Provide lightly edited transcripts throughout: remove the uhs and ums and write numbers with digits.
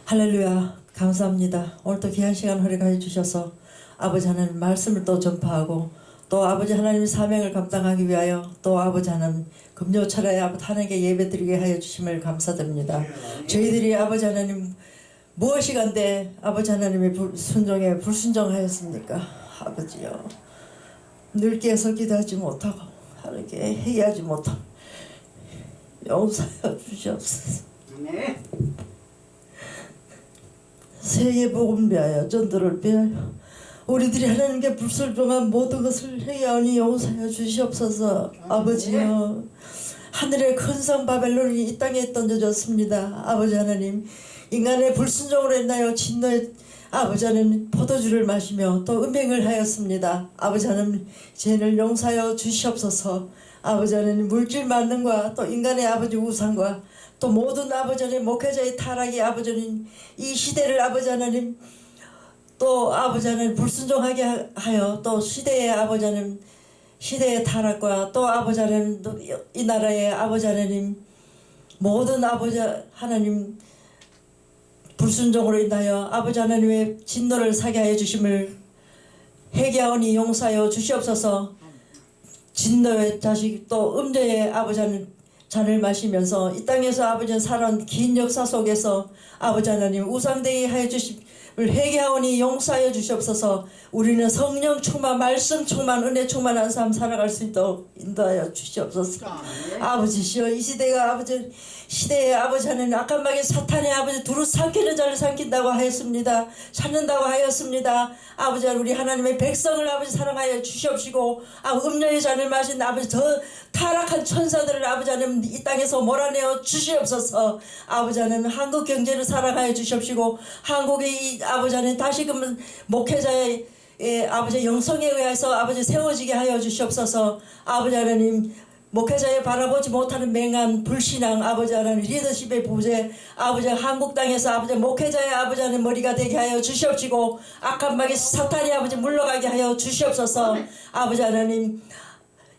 할렐루야, 감사합니다. 오늘도 귀한 시간 허락하여 주셔서 아버지 하나님 말씀을 또 전파하고 또 아버지 하나님의 사명을 감당하기 위하여 또 아버지 하나님 금요철에 아버지 하나님께 예배드리게 하여 주심을 감사드립니다. 저희들이 아버지 하나님 무엇이 간데 아버지 하나님의 순종에 불순종하였습니까? 아버지요, 늙게서 기도하지 못하고 하나님께 회개하지 못하고 용서하여 주시옵소서. 네. 세계 복음 위하여 전도를 위하여 우리들이 하나님께 불순종한 모든 것을 회개하니 용서하여 주시옵소서. 아버지여, 하늘의 큰 성 바벨론이 이 땅에 던져졌습니다. 아버지 하나님, 인간의 불순종으로 인하여 진노의 아버지 하나님 포도주를 마시며 또 음행을 하였습니다. 아버지 하나님, 죄를 용서하여 주시옵소서. 아버지 하나님, 물질 만능과 또 인간의 아버지 우상과 또 모든 아버지 하나님 목회자의 타락이 아버지 하나님 이 시대를 아버지 하나님 또 아버지 하나님 불순종하게 하여 또 시대의 아버지 하나님 시대의 타락과 또 아버지 하나님 또 이 나라의 아버지 하나님 모든 아버지 하나님 불순종으로 인하여 아버지 하나님의 진노를 사게 하여 주심을 회개하오니 용서하여 주시옵소서. 진노의 자식 또 음녀의 아버지 하나님 잔을 마시면서 이 땅에서 아버지 살아온 긴 역사 속에서 아버지 하나님 우상되게 하여 주심을 회개하오니 용서하여 주시옵소서. 우리는 성령 충만 말씀 충만 은혜 충만한 삶 살아갈 수 있도록 인도하여 주시옵소서. 아버지시여, 이 시대가 아버지 시대의 아버지 하나님 악한 마귀 사탄의 아버지 두루 삼키는 자를 삼킨다고 하였습니다. 찾는다고 하였습니다. 아버지 우리 하나님의 백성을 아버지 사랑하여 주시옵시고 음료의 잔을 마신 아버지 저 타락한 천사들을 아버지 하나님 이 땅에서 몰아내어 주시옵소서. 아버지 하나님 한국 경제를 사랑하여 주시옵시고 한국의 이 아버지 하나님 다시금 목회자의 아버지 영성에 의해서 아버지 세워지게 하여 주시옵소서. 아버지 하나님 목회자에 바라보지 못하는 맹한 불신앙 아버지 하나님 리더십의 부재 아버지 한국 땅에서 아버지 목회자의 아버지 하나님 머리가 되게 하여 주시옵시고 악한 마귀 사탄이 아버지 물러가게 하여 주시옵소서. 아버지 하나님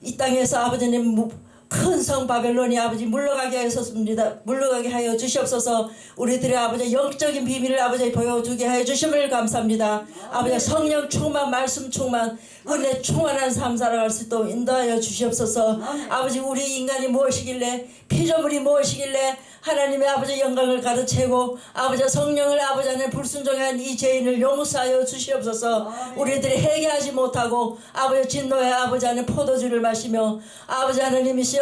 이 땅에서 아버지님 큰 성 바벨론이 아버지 물러가게 하였습니다. 물러가게 하여 주시옵소서. 우리들의 아버지 영적인 비밀을 아버지 보여주게 하여 주심을 감사합니다. 아버지 성령 충만 말씀 충만 은혜 충만한 삶 살아갈 수 있도록 인도하여 주시옵소서. 아버지 우리 인간이 무엇이길래 피조물이 무엇이길래 하나님의 아버지 영광을 가르치고 아버지 성령을 아버지 안에 불순종한 이 죄인을 용서하여 주시옵소서. 우리들이 회개하지 못하고 아버지 진노의 아버지 안에 포도주를 마시며 아버지 하나님이시여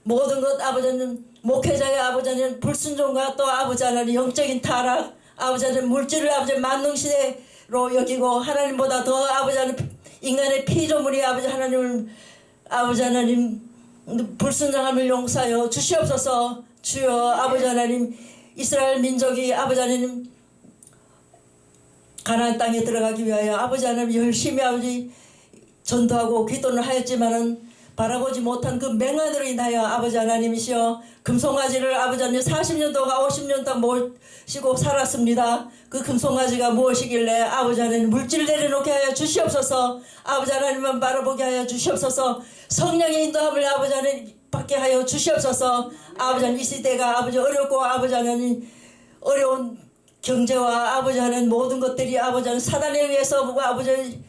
모든 것 아버지 하나님 목회자의 아버지 하나님 불순종과 또 아버지 하나님 영적인 타락 아버지 하나님 물질을 아버지 만능시대로 여기고 하나님보다 더 아버지 하나님 인간의 피조물이 아버지 하나님을 아버지 하나님 불순종함을 용서하여 주시옵소서. 주여 아버지 하나님 이스라엘 민족이 아버지 하나님 가나안 땅에 들어가기 위하여 아버지 하나님 열심히 아버지 전도하고 기도는 하였지만은 바라보지 못한 그 맹한으로 인하여 아버지 하나님이시여 금송아지를 아버지 하나님 40년 동안 50년 동안 모시고 살았습니다. 그 금송아지가 무엇이길래 아버지 하나님 물질 내려놓게 하여 주시옵소서. 아버지 하나님만 바라보게 하여 주시옵소서. 성령의 인도함을 아버지 하나님 받게 하여 주시옵소서. 아버지 하나님 이 시대가 아버지 어렵고 아버지 하나님 어려운 경제와 아버지 하나님 모든 것들이 아버지 하나님 사단에 의해서 아버지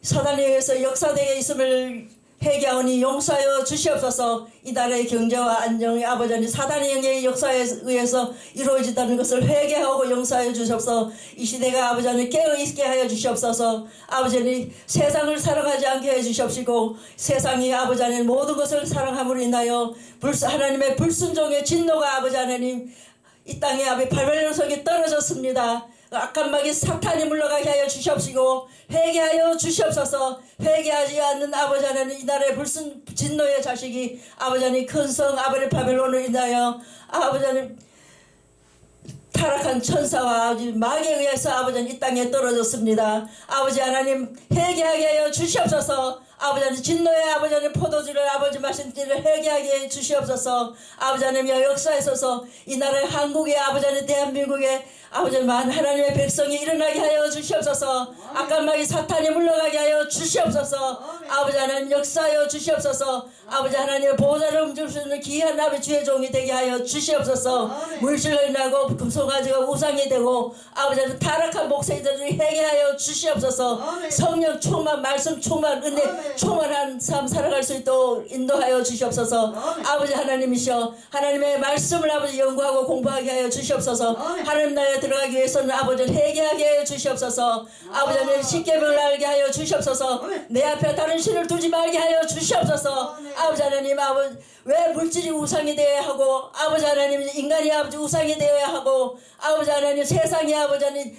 사단에 의해서 역사되게 있음을 회개하오니 용서하여 주시옵소서. 이 나라의 경제와 안정이 아버지 하나님 사단의 영의 역사에 의해서 이루어진다는 것을 회개하고 용서하여 주시옵소서. 이 시대가 아버지 하나님 깨어있게 하여 주시옵소서. 아버지 하나님 세상을 사랑하지 않게 해 주시옵시고 세상이 아버지 하나님 모든 것을 사랑함으로 인하여 하나님의 불순종의 진노가 아버지 하나님 이 땅에 아버지 바벨론 속에 떨어졌습니다. 악한 마귀 사탄이 물러가게 하여 주시옵시고 회개하여 주시옵소서. 회개하지 않는 아버지 하나님 이 나라의 불순 진노의 자식이 아버지 하나님 큰 성 아버지 바벨론을 인하여 아버지 하나님 타락한 천사와 아버지 마귀에 의해서 아버지 하나님 이 땅에 떨어졌습니다. 아버지 하나님 회개하게 하여 주시옵소서. 아버지 하나님 진노의 아버지 하나님 포도주를 아버지 마신 뒤를 회개하게 해 주시옵소서. 아버지 하나님 역사에 있어서 이 나라의 한국의 아버지 하나님 대한민국의 아버지 하나님의 백성이 일어나게 하여 주시옵소서. 악한마귀 사탄이 물러가게 하여 주시옵소서. 아버지 하나님 역사하여 주시옵소서. 아버지 하나님의 보호자를 움직일 수 있는 귀한 아버지 주의 종이 되게 하여 주시옵소서. 물질로 인하고 금속가지가 우상이 되고 아버지 하나님 타락한 목소리들을 회개하여 주시옵소서. 성령 충만 말씀 충만 은혜 충만한 삶 살아갈 수 있도록 인도하여 주시옵소서. 아버지 하나님이시여 하나님의 말씀을 아버지 연구하고 공부하게 하여 주시옵소서. 하나님 나라에 들어가기 위해서는 아버지 회개하게 하여 주시옵소서. 아버지 하나님 십계명을 알게 하여 주시옵소서. 내 앞에 다른 신을 두지 말게 하여 주시옵소서. 아버지 하나님 아버지 왜 물질이 우상이 되어야 하고 아버지 하나님 인간이 아버지 우상이 되어야 하고 아버지 하나님 세상이 아버지 하나님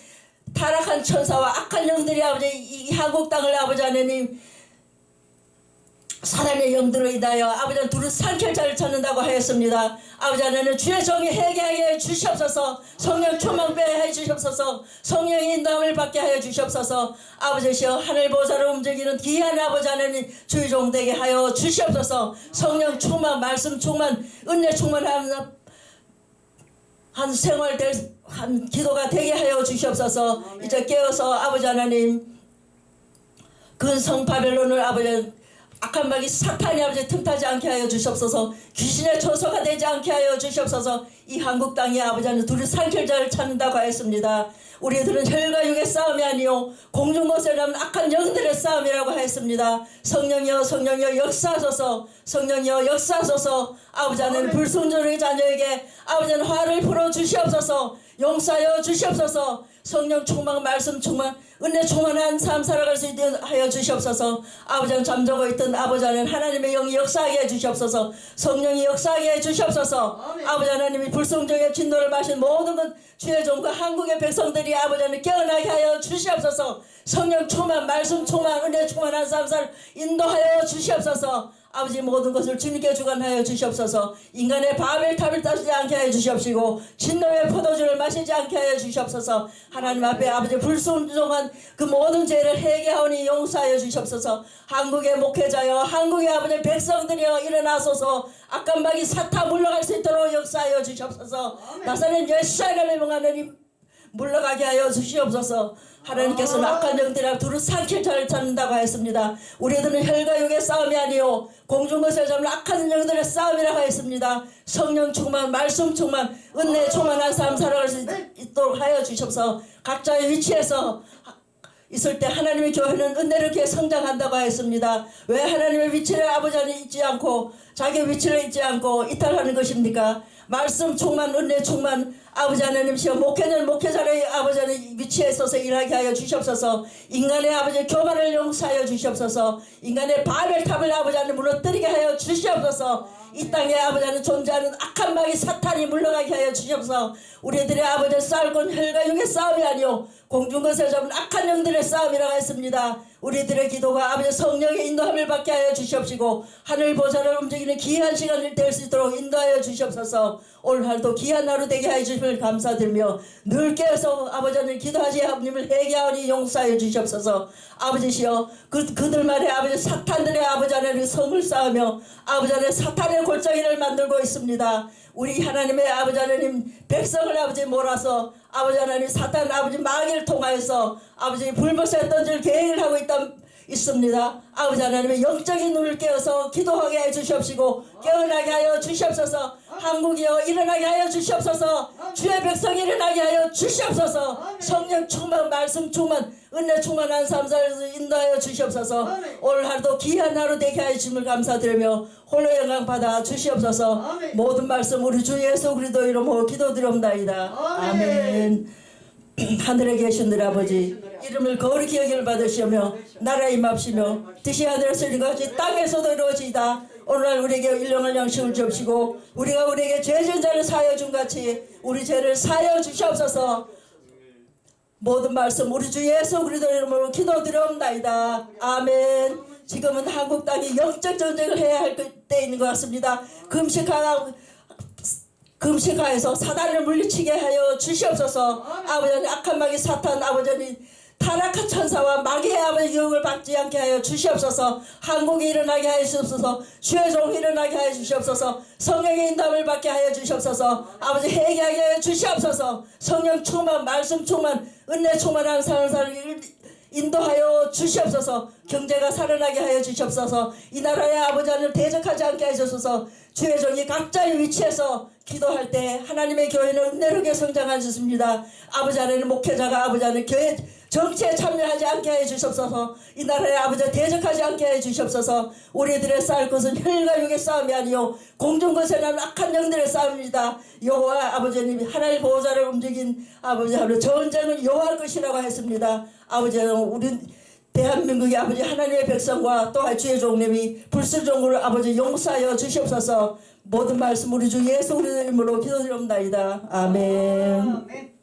타락한 천사와 악한 영들이 아버지 이 한국 땅을 아버지 하나님 사단의 영들로 인하여 아버지 두루 산켈자를 찾는다고 하였습니다. 아버지 하나님 주의 종이 회개하게 해 주시옵소서. 성령 충만케 해 주시옵소서. 성령의 인도함을 받게 하여 주시옵소서. 아버지시여 하늘 보좌로 움직이는 귀한 아버지 하나님 주의 종 되게 하여 주시옵소서. 성령 충만 말씀 충만 은혜 충만한 한 생활 한 기도가 되게 하여 주시옵소서. 이제 깨어서 아버지 하나님 근성 바벨론을 아버지 악한 마귀 사탄이 아버지 틈타지 않게 하여 주시옵소서. 귀신의 초소가 되지 않게 하여 주시옵소서. 이 한국 땅에 아버지 하나님 둘이 산결자를 찾는다고 하였습니다. 우리들은 혈과 육의 싸움이 아니요 공중것을 잡는 악한 영들의 싸움이라고 하였습니다. 성령이여 성령이여 역사하소서. 성령이여 역사하소서. 아버지 하나님 불순종의 자녀에게 아버지 하나님 화를 풀어주시옵소서. 용서하여 주시옵소서. 성령 충만 말씀 충만 은혜 충만한 삶 살아갈 수 있도록 하여 주시옵소서. 아버지 하나님 잠자고 있던 아버지 하나님 하나님의 영이 역사하게 해 주시옵소서. 성령이 역사하게 해 주시옵소서. 아버지 하나님이 불순종의 진노를 마신 모든 것 주의 종과 한국의 백성들이 아버지 하나님 깨어나게 하여 주시옵소서. 성령 충만 말씀 충만 은혜 충만한 삶 살 인도하여 주시옵소서. 아버지 모든 것을 주님께 주관하여 주시옵소서. 인간의 바벨탑을 따지지 않게 하여 주시옵시고 진노의 포도주를 마시지 않게 하여 주시옵소서. 하나님 앞에 아버지 불순종한 그 모든 죄를 회개하오니 용서하여 주시옵소서. 한국의 목회자여 한국의 아버지 백성들이여 일어나소서. 악한 마귀 사탄 물러갈 수 있도록 역사하여 주시옵소서. 나사렛 예수의 명하느니 물러가게 하여 주시옵소서. 하나님께서는 악한 영들이랑 두루 산킬자를 찾는다고 하였습니다. 우리들은 혈과 육의 싸움이 아니요 공중것을 잡는 악한 영들의 싸움이라고 하였습니다. 성령 충만 말씀 충만 은혜 충만한 삶 살아갈 수 있도록 하여 주시옵소서. 각자의 위치에서 있을 때 하나님의 교회는 은혜를 이렇게 성장한다고 하였습니다. 왜 하나님의 위치를 아버지 안에 잊지 않고 자기 위치를 잊지 않고 이탈하는 것입니까? 말씀 충만 은혜 충만 아버지 하나님이시여 목회자는 목회자의 아버지 하나님 위치에 서서 일하게 하여 주시옵소서. 인간의 아버지 교만을 용서하여 주시옵소서. 인간의 바벨탑을 아버지 하나님 무너뜨리게 하여 주시옵소서. 이 땅에 아버지 하나님 존재하는 악한 마귀 사탄이 물러가게 하여 주시옵소서. 우리들의 아버지 싸울건 혈과 육의 싸움이 아니오 공중것을 잡은 악한 영들의 싸움이라고 했습니다. 우리들의 기도가 아버지 성령의 인도함을 받게 하여 주시옵시고 하늘 보좌를 움직이는 귀한 시간을 될 수 있도록 인도하여 주시옵소서. 오늘 하루도 귀한 하루 되게 하여 주심을 감사드리며 늘 깨어서 아버지 하나님 기도하지 하나님을 회개하오니 용서하여 주시옵소서. 아버지시여 그들만의 아버지 사탄들의 아버지 하나님 성을 쌓으며 아버지 하나님 사탄의 골짜기를 만들고 있습니다. 우리 하나님의 아버지 하나님 백성을 아버지 몰아서 아버지 하나님 사탄 아버지 마귀를 통하여서 아버지 불못에 던질 계획을 하고 있습니다. 아버지 하나님의 영적인 눈을 깨어서 기도하게 해 주시옵시고 깨어나게 하여 주시옵소서. 한국이여 일어나게 하여 주시옵소서. 주의 백성이 일어나게 하여 주시옵소서. 성령 충만 말씀 충만 은혜 충만한 삶을 인도하여 주시옵소서. 오늘 하루도 귀한 하루 되게 하여 주심을 감사드리며 홀로 영광 받아 주시옵소서. 모든 말씀 우리 주 예수 그리스도 이름으로 기도드리옵나이다. 아멘. 하늘에 계신 늘 아버지 이름을 거룩히 여기를 받으시며 나라 임합시며 뜻이 하늘에서 이루어지 땅에서도 이루어지이다. 오늘날 우리에게 일용할 양식을 주옵시고 우리가 우리에게 죄진 자를 사하여 준 같이 우리 죄를 사하여 주시옵소서. 모든 말씀 우리 주 예수 그리스도 이름으로 기도드리옵나이다. 아멘. 지금은 한국 땅이 영적 전쟁을 해야 할 때 있는 것 같습니다. 금식하여서 사단을 물리치게 하여 주시옵소서. 아버지 악한 마귀 사탄 아버지 타락한 천사와 마귀의 아버지 유혹을 받지 않게 하여 주시옵소서. 한국이 일어나게 하여 주시옵소서. 주의 종이 일어나게 하여 주시옵소서. 성령의 인도함을 받게 하여 주시옵소서. 아버지 회개하게 하여 주시옵소서. 성령 충만, 말씀 충만, 은혜 충만한 삶을 인도하여 주시옵소서. 경제가 살아나게 하여 주시옵소서. 이 나라의 아버지 하나님 대적하지 않게 하셔서 주의 종이 각자의 위치에서 기도할 때 하나님의 교회는 은혜롭게 성장하셨습니다. 아버지 하나님 목회자가 아버지 하나님 교회 정치에 참여하지 않게 해 주시옵소서. 이 나라의 아버지 대적하지 않게 해 주시옵소서. 우리들의 싸울 것은 혈과 육의 싸움이 아니요 공중 것에 나는 악한 영들의 싸움입니다. 여호와 아버지님이 하나님의 보호자를 움직인 아버지 하나님 전쟁은 여호와의 것이라고 했습니다. 아버지 하나님 우리 대한민국의 아버지 하나님의 백성과 또한 주의 종님이 불순종을 아버지 용서하여 주시옵소서. 모든 말씀 우리 주 예수 그리스도의 이름으로 기도드립니다. 아멘.